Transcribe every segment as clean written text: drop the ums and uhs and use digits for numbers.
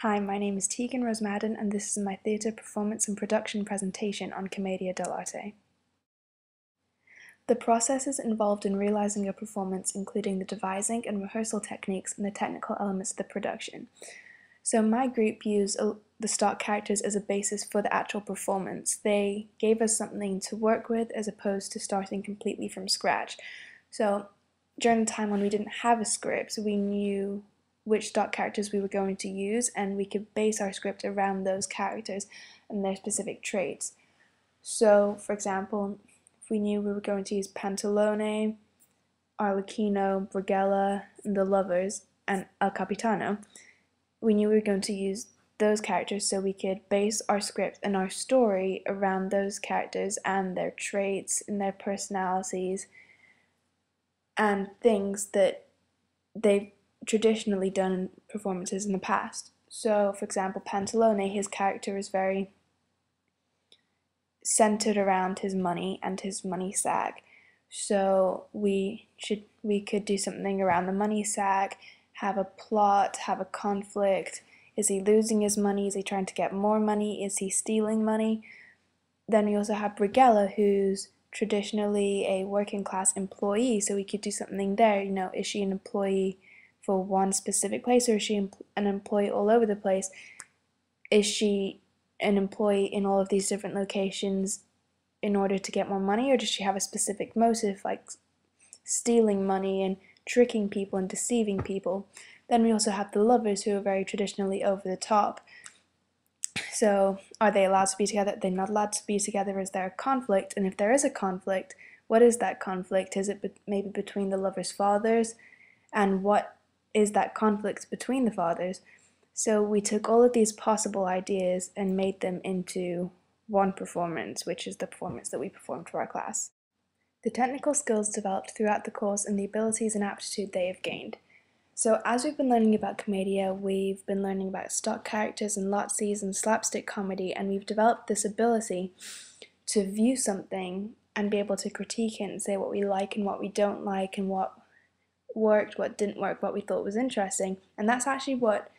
Hi, my name is Tegan Rose Madden, and this is my theatre performance and production presentation on Commedia dell'Arte. The processes involved in realizing a performance including the devising and rehearsal techniques and the technical elements of the production. So my group used the stock characters as a basis for the actual performance. They gave us something to work with as opposed to starting completely from scratch. So during the time when we didn't have a script, we knew which stock characters we were going to use, and we could base our script around those characters and their specific traits. So, for example, if we knew we were going to use Pantalone, Arlecchino, Brigella, and the Lovers, and El Capitano, we knew we were going to use those characters so we could base our script and our story around those characters and their traits and their personalities and things that they've traditionally done in performances in the past. So, for example, Pantalone, his character is very centered around his money and his money sag. So we could do something around the money sag, have a plot, have a conflict. Is he losing his money? Is he trying to get more money? Is he stealing money? Then we also have Brigella, who's traditionally a working class employee, so we could do something there. Is she an employee for one specific place, or is she an employee all over the place? Is she an employee in all of these different locations in order to get more money, or does she have a specific motive, like stealing money and tricking people and deceiving people? Then we also have the Lovers, who are very traditionally over the top. So are they allowed to be together? Are they not allowed to be together? Is there a conflict? And if there is a conflict, what is that conflict? Is it maybe between the lovers' fathers? And what is that conflict between the fathers? So we took all of these possible ideas and made them into one performance, which is the performance that we performed for our class. The technical skills developed throughout the course and the abilities and aptitude they have gained. So as we've been learning about Commedia, we've been learning about stock characters and lotsies and slapstick comedy, and we've developed this ability to view something and be able to critique it and say what we like and what we don't like and what worked, what didn't work, what we thought was interesting. And that's actually what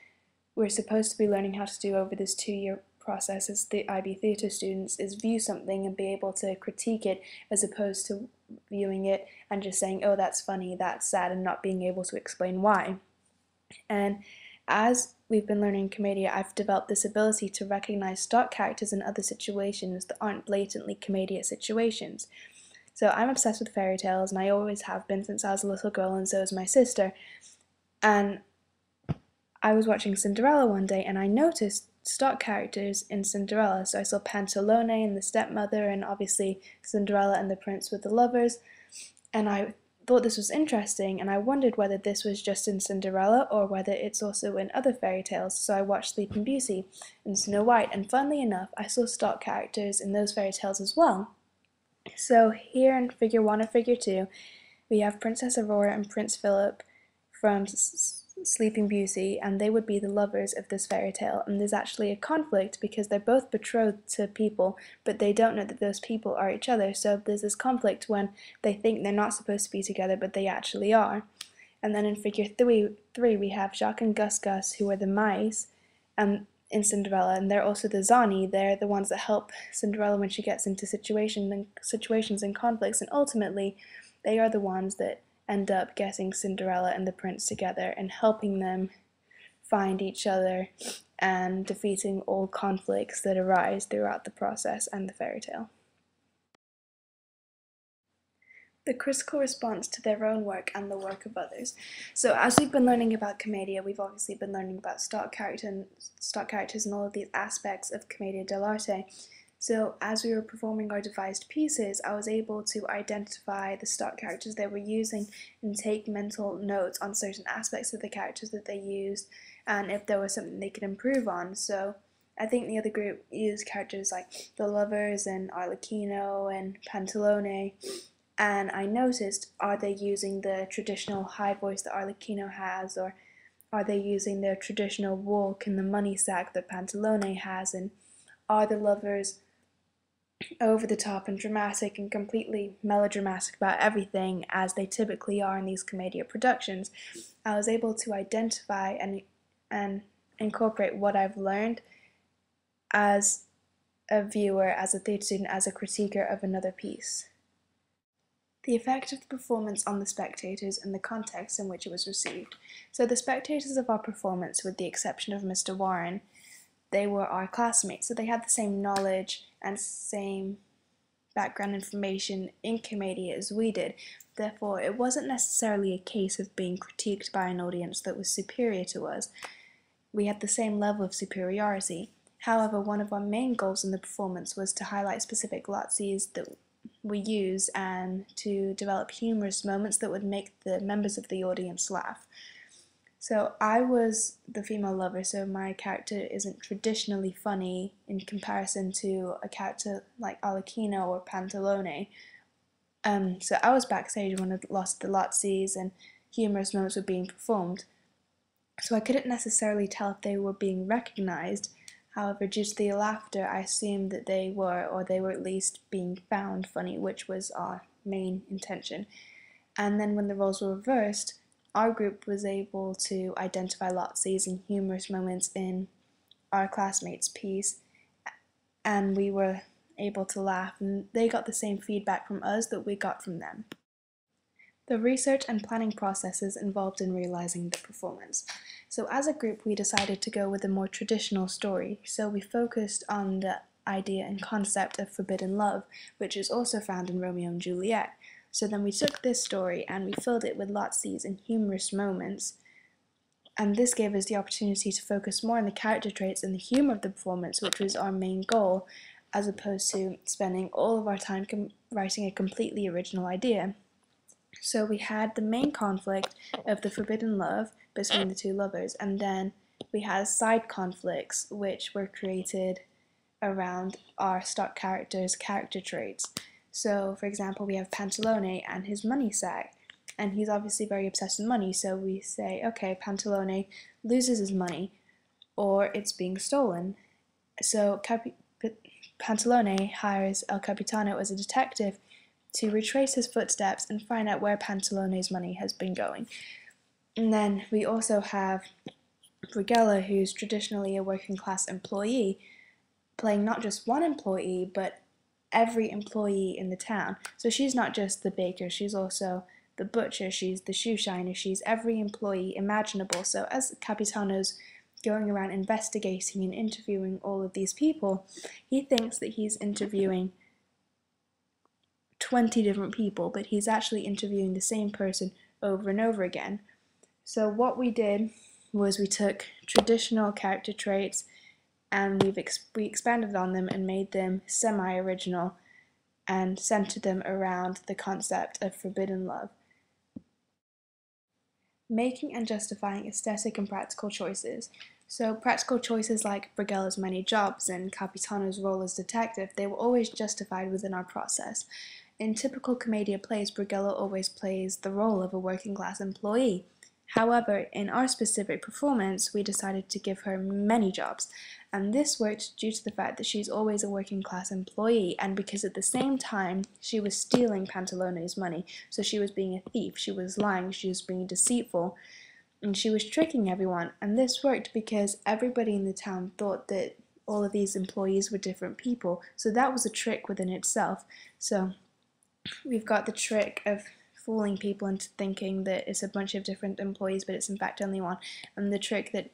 we're supposed to be learning how to do over this 2-year process as the IB Theatre students, is view something and be able to critique it as opposed to viewing it and just saying, oh, that's funny, that's sad, and not being able to explain why. And as we've been learning Commedia, I've developed this ability to recognize stock characters in other situations that aren't blatantly Commedia situations. So I'm obsessed with fairy tales, and I always have been since I was a little girl, and so is my sister. And I was watching Cinderella one day, and I noticed stock characters in Cinderella. So I saw Pantalone and the stepmother, and obviously Cinderella and the prince with the lovers. And I thought this was interesting, and I wondered whether this was just in Cinderella or whether it's also in other fairy tales. So I watched Sleeping Beauty and Snow White, and funnily enough, I saw stock characters in those fairy tales as well. So here in Figure 1 and Figure 2, we have Princess Aurora and Prince Philip from Sleeping Beauty, and they would be the lovers of this fairy tale. And there's actually a conflict because they're both betrothed to people, but they don't know that those people are each other. So there's this conflict when they think they're not supposed to be together, but they actually are. And then in Figure 3 we have Jacques and Gus Gus, who are the mice, in Cinderella, and they're also the Zani. They're the ones that help Cinderella when she gets into situations and conflicts, and ultimately they are the ones that end up getting Cinderella and the prince together and helping them find each other and defeating all conflicts that arise throughout the process and the fairy tale. The critical response to their own work and the work of others. So as we've been learning about Commedia, we've obviously been learning about stock characters and all of these aspects of Commedia dell'arte. So as we were performing our devised pieces, I was able to identify the stock characters they were using and take mental notes on certain aspects of the characters that they used and if there was something they could improve on. So I think the other group used characters like the Lovers and Arlecchino and Pantalone, and I noticed, are they using the traditional high voice that Arlecchino has, or are they using their traditional walk and the money sack that Pantalone has, and are the Lovers over the top and dramatic and completely melodramatic about everything as they typically are in these Commedia productions? I was able to identify and incorporate what I've learned as a viewer, as a theatre student, as a critiquer of another piece. The effect of the performance on the spectators and the context in which it was received. So the spectators of our performance, with the exception of Mr. Warren, they were our classmates, so they had the same knowledge and same background information in Commedia as we did. Therefore, it wasn't necessarily a case of being critiqued by an audience that was superior to us. We had the same level of superiority. However, one of our main goals in the performance was to highlight specific lotsies that we use and to develop humorous moments that would make the members of the audience laugh. So I was the female lover, so my character isn't traditionally funny in comparison to a character like Arlecchino or Pantalone. So I was backstage when the lotsies and humorous moments were being performed. So I couldn't necessarily tell if they were being recognized. However, due to the laughter, I assumed that they were, or they were at least being found funny, which was our main intention. And then when the roles were reversed, our group was able to identify lotsies and humorous moments in our classmates' piece, and we were able to laugh, and they got the same feedback from us that we got from them. The research and planning processes involved in realizing the performance. So as a group, we decided to go with a more traditional story, so we focused on the idea and concept of forbidden love, which is also found in Romeo and Juliet. So then we took this story and we filled it with lotsies and humorous moments, and this gave us the opportunity to focus more on the character traits and the humor of the performance, which was our main goal, as opposed to spending all of our time writing a completely original idea. So we had the main conflict of the forbidden love between the two lovers, and then we had side conflicts which were created around our stock characters' character traits. So, for example, we have Pantalone and his money sack, and he's obviously very obsessed with money, so we say, okay, Pantalone loses his money, or it's being stolen. So Pantalone hires El Capitano as a detective to retrace his footsteps and find out where Pantalone's money has been going. And then we also have Brigella, who's traditionally a working class employee, playing not just one employee, but every employee in the town. So she's not just the baker, she's also the butcher, she's the shoe shiner, she's every employee imaginable. So as Capitano's going around investigating and interviewing all of these people, he thinks that he's interviewing 20 different people, but he's actually interviewing the same person over and over again. So what we did was we took traditional character traits and we expanded on them and made them semi-original and centered them around the concept of forbidden love. Making and justifying aesthetic and practical choices. So practical choices like Brigella's many jobs and Capitano's role as detective, they were always justified within our process. In typical Commedia plays, Brigella always plays the role of a working class employee. However, in our specific performance, we decided to give her many jobs, and this worked due to the fact that she's always a working class employee, and because at the same time she was stealing Pantalone's money, so she was being a thief, she was lying, she was being deceitful, and she was tricking everyone. And this worked because everybody in the town thought that all of these employees were different people, so that was a trick within itself. So we've got the trick of fooling people into thinking that it's a bunch of different employees, but it's in fact only one, and the trick that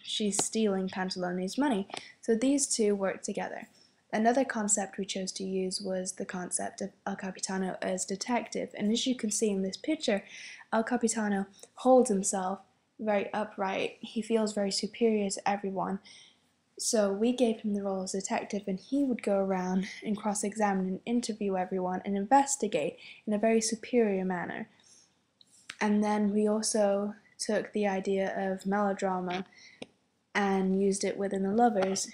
she's stealing Pantalone's money. So these two work together. Another concept we chose to use was the concept of El Capitano as detective, and as you can see in this picture, El Capitano holds himself very upright, he feels very superior to everyone. So we gave him the role as detective, and he would go around and cross-examine and interview everyone and investigate in a very superior manner. And then we also took the idea of melodrama and used it within the lovers.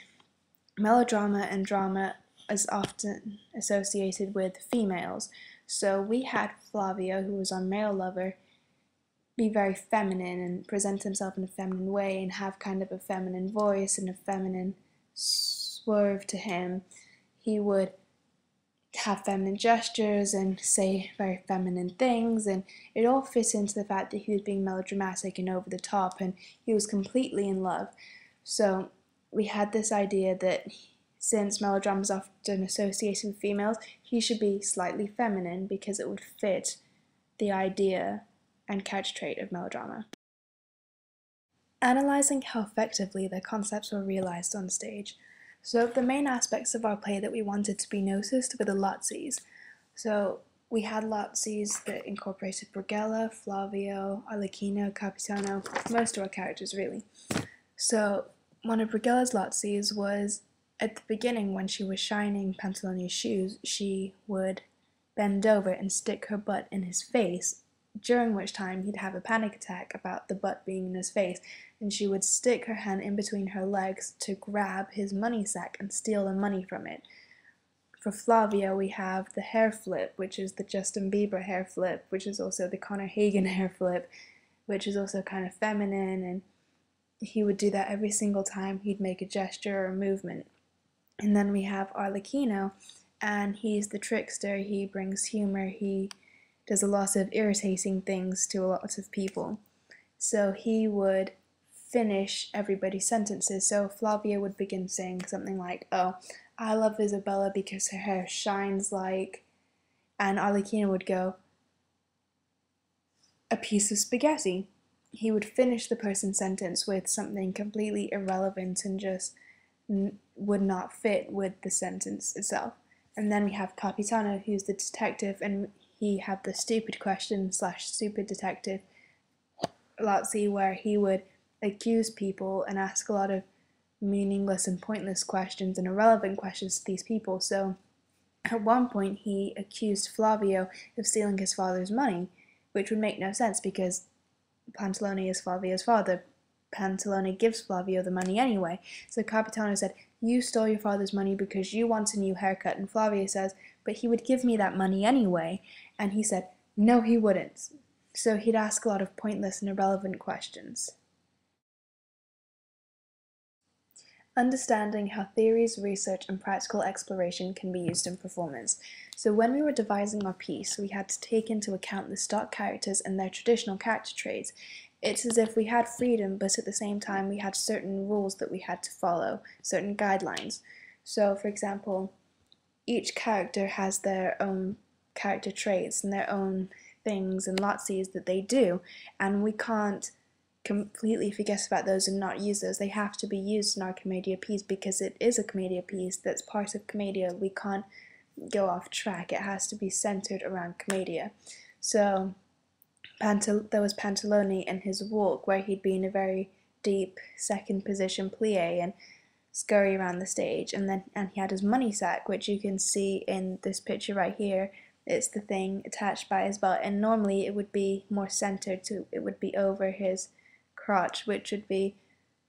Melodrama and drama is often associated with females. So we had Flavio, who was our male lover, be very feminine and present himself in a feminine way and have kind of a feminine voice and a feminine swerve to him. He would have feminine gestures and say very feminine things, and it all fit into the fact that he was being melodramatic and over the top, and he was completely in love. So we had this idea that since melodrama is often associated with females, he should be slightly feminine because it would fit the idea and character trait of melodrama. Analysing how effectively the concepts were realised on stage. So the main aspects of our play that we wanted to be noticed were the Lazzi's. So we had Lazzi's that incorporated Brighella, Flavio, Arlecchino, Capitano, most of our characters really. So one of Brigella's Lazzi's was at the beginning when she was shining Pantalone's shoes, she would bend over and stick her butt in his face, during which time he'd have a panic attack about the butt being in his face, and she would stick her hand in between her legs to grab his money sack and steal the money from it. For Flavio, we have the hair flip, which is the Justin Bieber hair flip, which is also the Conor Hagen hair flip, which is also kind of feminine, and he would do that every single time he'd make a gesture or a movement. And then we have Arlecchino, and he's the trickster, he brings humor, he does a lot of irritating things to a lot of people. So he would finish everybody's sentences. So Flavio would begin saying something like, "Oh, I love Isabella because her hair shines like," and Arlecchino would go, "a piece of spaghetti." He would finish the person's sentence with something completely irrelevant and just would not fit with the sentence itself. And then we have Capitano, who's the detective, and he had the stupid question / stupid detective Lazzi, where he would accuse people and ask a lot of meaningless and pointless questions and irrelevant questions to these people. So at one point he accused Flavio of stealing his father's money, which would make no sense because Pantalone is Flavio's father. Pantalone gives Flavio the money anyway. So Capitano said, "You stole your father's money because you want a new haircut." And Flavio says, "But he would give me that money anyway." And he said, "No, he wouldn't." So he'd ask a lot of pointless and irrelevant questions. Understanding how theories, research, and practical exploration can be used in performance. So when we were devising our piece, we had to take into account the stock characters and their traditional character traits. It's as if we had freedom, but at the same time we had certain rules that we had to follow, certain guidelines. So, for example, each character has their own character traits and their own things and Lazzi's that they do, and we can't completely forget about those and not use those. They have to be used in our Commedia piece because it is a Commedia piece that's part of Commedia. We can't go off track. It has to be centered around Commedia. So there was Pantalone and his walk, where he'd be in a very deep second position plie and scurry around the stage, and he had his money sack, which you can see in this picture right here. It's the thing attached by his belt, and normally it would be more centered, so it would be over his crotch, which would be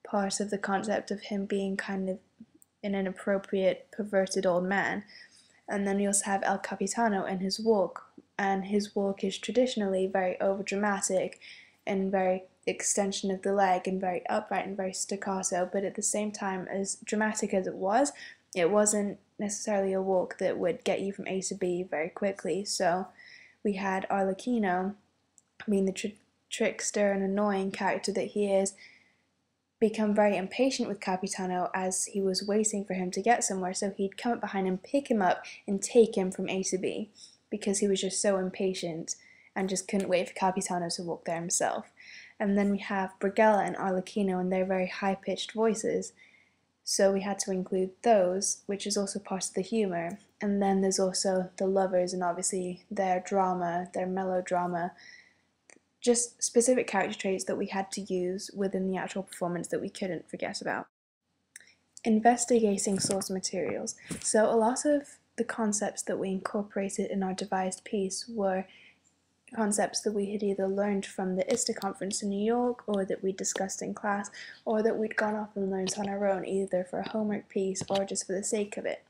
part of the concept of him being kind of an inappropriate, perverted old man. And then we also have El Capitano and his walk, and his walk is traditionally very overdramatic and very extension of the leg and very upright and very staccato, but at the same time, as dramatic as it wasn't necessarily a walk that would get you from A to B very quickly. So we had Arlecchino, being the trickster and annoying character that he is, become very impatient with Capitano as he was waiting for him to get somewhere, so he'd come up behind him, pick him up, and take him from A to B, because he was just so impatient and just couldn't wait for Capitano to walk there himself. And then we have Brighella and Arlecchino and their very high-pitched voices, so we had to include those, which is also part of the humour. And then there's also the lovers and obviously their drama, their melodrama, just specific character traits that we had to use within the actual performance that we couldn't forget about. Investigating source materials. So a lot of the concepts that we incorporated in our devised piece were concepts that we had either learned from the ISTA conference in New York, or that we discussed in class, or that we'd gone off and learned on our own, either for a homework piece or just for the sake of it.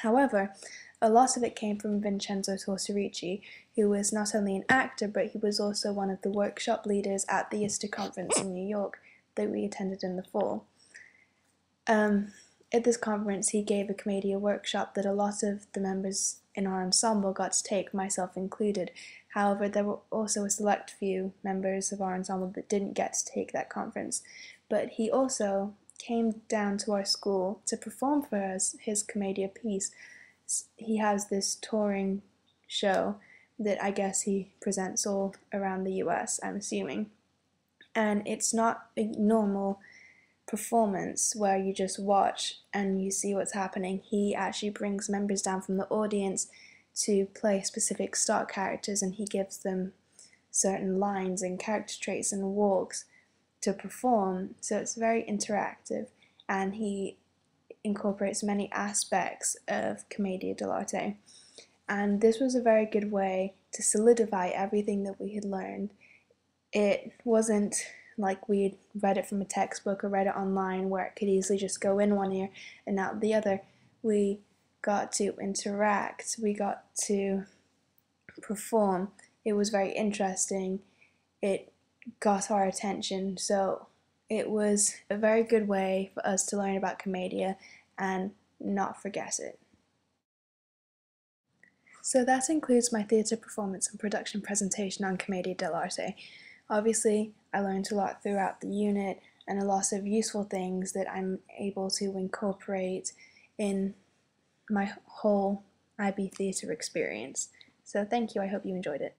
However, a lot of it came from Vincenzo Tortorici, who was not only an actor, but he was also one of the workshop leaders at the ISTA conference in New York that we attended in the fall. At this conference, he gave a Commedia workshop that a lot of the members in our ensemble got to take, myself included. However, there were also a select few members of our ensemble that didn't get to take that conference. But he also came down to our school to perform for us his Commedia piece. He has this touring show that I guess he presents all around the US, I'm assuming. And it's not a normal performance where you just watch and you see what's happening. He actually brings members down from the audience to play specific stock characters, and he gives them certain lines and character traits and walks to perform. So it's very interactive, and he incorporates many aspects of Commedia dell'arte. And this was a very good way to solidify everything that we had learned. It wasn't like we'd read it from a textbook or read it online where it could easily just go in one ear and out the other. We got to interact, we got to perform. It was very interesting. It got our attention, so it was a very good way for us to learn about Commedia and not forget it. So that includes my theatre performance and production presentation on Commedia dell'arte. Obviously, I learned a lot throughout the unit and a lot of useful things that I'm able to incorporate in my whole IB theatre experience. So thank you, I hope you enjoyed it.